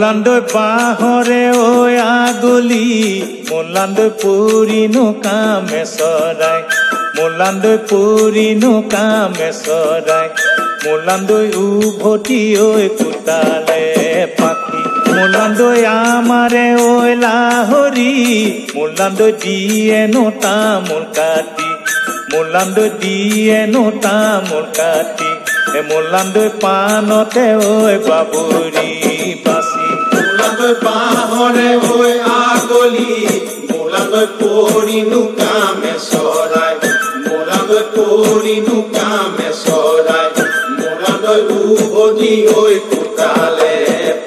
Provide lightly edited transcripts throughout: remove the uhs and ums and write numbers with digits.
মোলান্দৈ বাহৰে ঐ আগলি মোলান্দৈ পৰিনো কামে চৰাই মোলান্দৈ পৰিনো কামে চৰাই মোলান্দৈ উভতি ঐ কোটালে পাখি মোলান্দৈ আমাৰে ঐ লাহৰি মোলান্দৈ দিয়েনো তামোল কাটি মোলান্দৈ দিয়েনো তামোল কাটি মোলান্দৈ পানতে ঐ বাবৰি বাচি মোলান্দৈ বাহৰে ঐ আগলি মোলান্দৈ পৰিনো কামে চৰাই মোলান্দৈ পৰিনো কামে চৰাই মোলান্দৈ উভতি ঐ কোটালে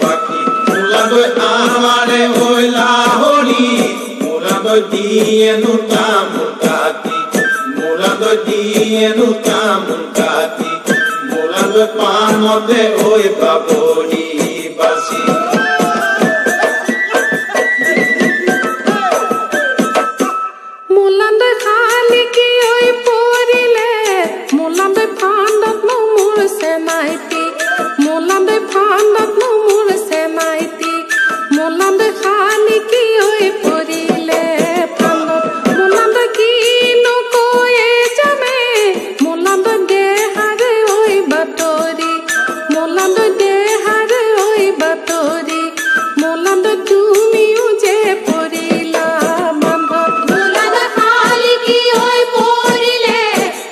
পাখি মোলান্দৈ আমাৰে ঐ লাহৰি মোলান্দৈ দিয়েনো তামোল কাটি মোলান্দৈ দিয়েনো তামোল কাটি মোলান্দৈ পানতে ঐ বাবৰি বাচি মোলান্দৈ খালি কি ঐ পৰিলে মোলান্দৈ ফান্দত মোৰ চেমাইতি মোলান্দৈ ফান্দত মোৰ চেমাইতি মোলান্দৈ খালি কি ঐ পৰিলে ফান্দত মোলান্দৈ কিনো কৈয়ে যামে মোলান্দৈ দেহাৰে ঐ বাতৰি মোলান্দৈ দেহাৰে ঐ বাতৰি মোলান্দৈ তুমিও যে পৰিলা বান্ধত মোলান্দৈ খালি কি ঐ পৰিলে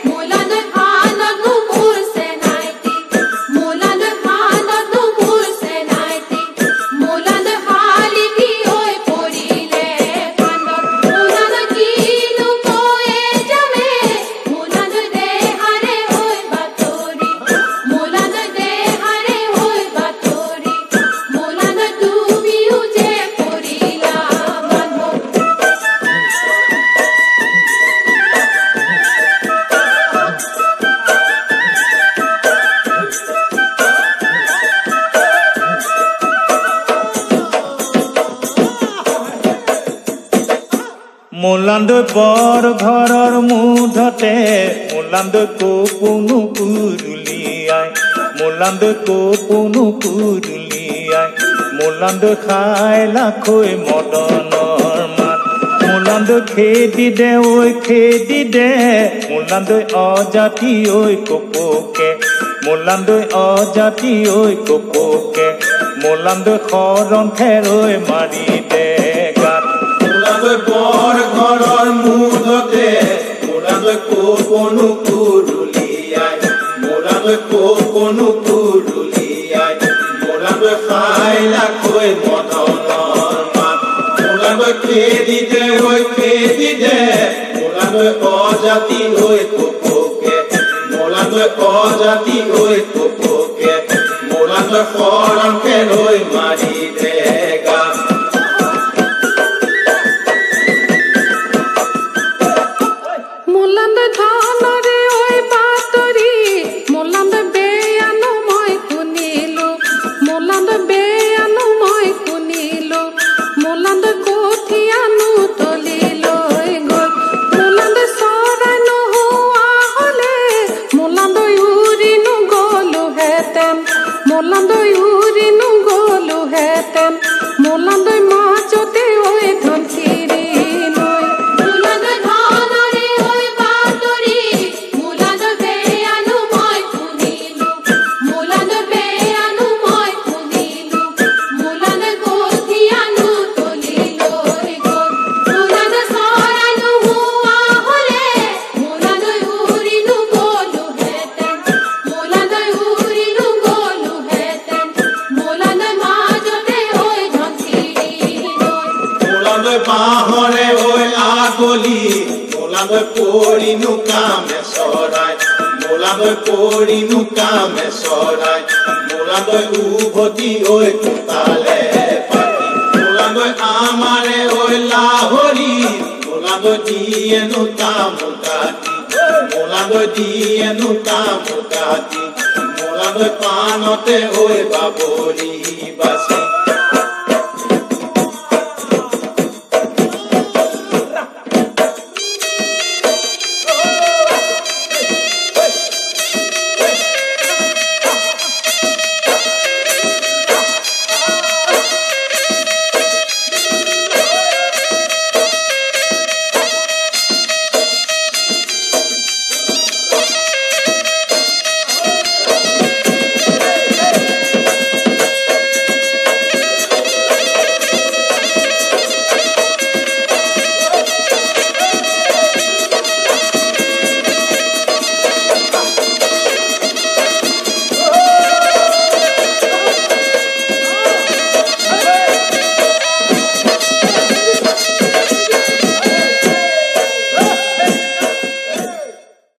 মোলান্দৈ ফান্দত মোৰ চেনাইতি মোলান্দৈ ফান্দত মোৰ চেনাইতি মোলান্দৈ খালি কি ঐ পৰিলে ফান্দত মোলান্দৈ কিনো কৈয়ে যামে মোলান্দৈ দেহাৰে ঐ বাতৰি মোলান্দৈ দেহাৰে ঐ বাতৰি মোলান্দৈ তুমিও যে পৰিলা বান্ধত মোলান্দৈ বৰ ঘৰৰ মুধতে মোলান্দৈ কপোনো কুৰুলিয়াই মোলান্দৈ কপোনো কুৰুলিয়াই মোলান্দৈ খাই লাখৈ মদনৰ মাত মোলান্দৈ খেদি দে ঐ খেদি দে মোলান্দৈ অজাতি ঐ কপকে মোলান্দৈ অজাতি ঐ কপকে মোলান্দৈ শৰণ খেৰ ঐ মাৰি দে গাত মোলান্দৈ বৰ ঘৰৰ মুধতে মোলান্দৈ কপোনো কুৰুলিয়াই মোলান্দৈ কপোনো কুৰুলিয়াই মোলান্দৈ খাই লাখৈ মদনৰ মাত মোলান্দৈ খেদি দে ঐ খেদি দে মোলান্দৈ অজাতি ঐ কপকে মোলান্দৈ অজাতি ঐ কপকে মোলান্দৈ শৰণ খেৰ ঐ মাৰি দে গাত মোলান্দৈ ধনৰে ঐ বাতৰি মোলান্দৈ বেয়ানো মই শুনিলো মোলান্দৈ বেয়ানো মই শুনিলো মোলান্দৈ কঠিয়ানো তলি লৈ গ'ল মোলান্দৈ চৰাই নোহোৱা হ'লে মোলান্দৈ উৰিনো গ'লোহেঁতেন মোলান্দৈ উৰিনো গ'লোহেঁতেন মোলান্দৈ মাজতে ঐ ধনশিৰি নৈ মোলান্দৈ ধনৰে ঐ বাতৰি মোলান্দৈ বেয়ানো মই শুনিলো মোলান্দৈ বেয়ানো মই শুনিলো মোলান্দৈ কঠিয়ানো তলি লৈ গ'ল মোলান্দৈ চৰাই নোহোৱা হ'লে মোলান্দৈ উৰিনো গ'লোহেঁতেন মোলান্দৈ উৰিনো গ'লোহেঁতেন মোলান্দৈ মাজতে ঐ ধনশিৰি নৈ মোলান্দৈ বাহৰে ঐ আগলি মোলান্দৈ পৰিনো কামে চৰাই মোলান্দৈ পৰিনো কামে চৰাই মোলান্দৈ উভতি ঐ কোটালে পাখি মোলান্দৈ আমাৰে ঐ লাহৰি মোলান্দৈ দিয়েনো তামোল কাটি মোলান্দৈ দিয়েনো তামোল কাটি মোলান্দৈ পানতে ঐ বাবৰি বাচি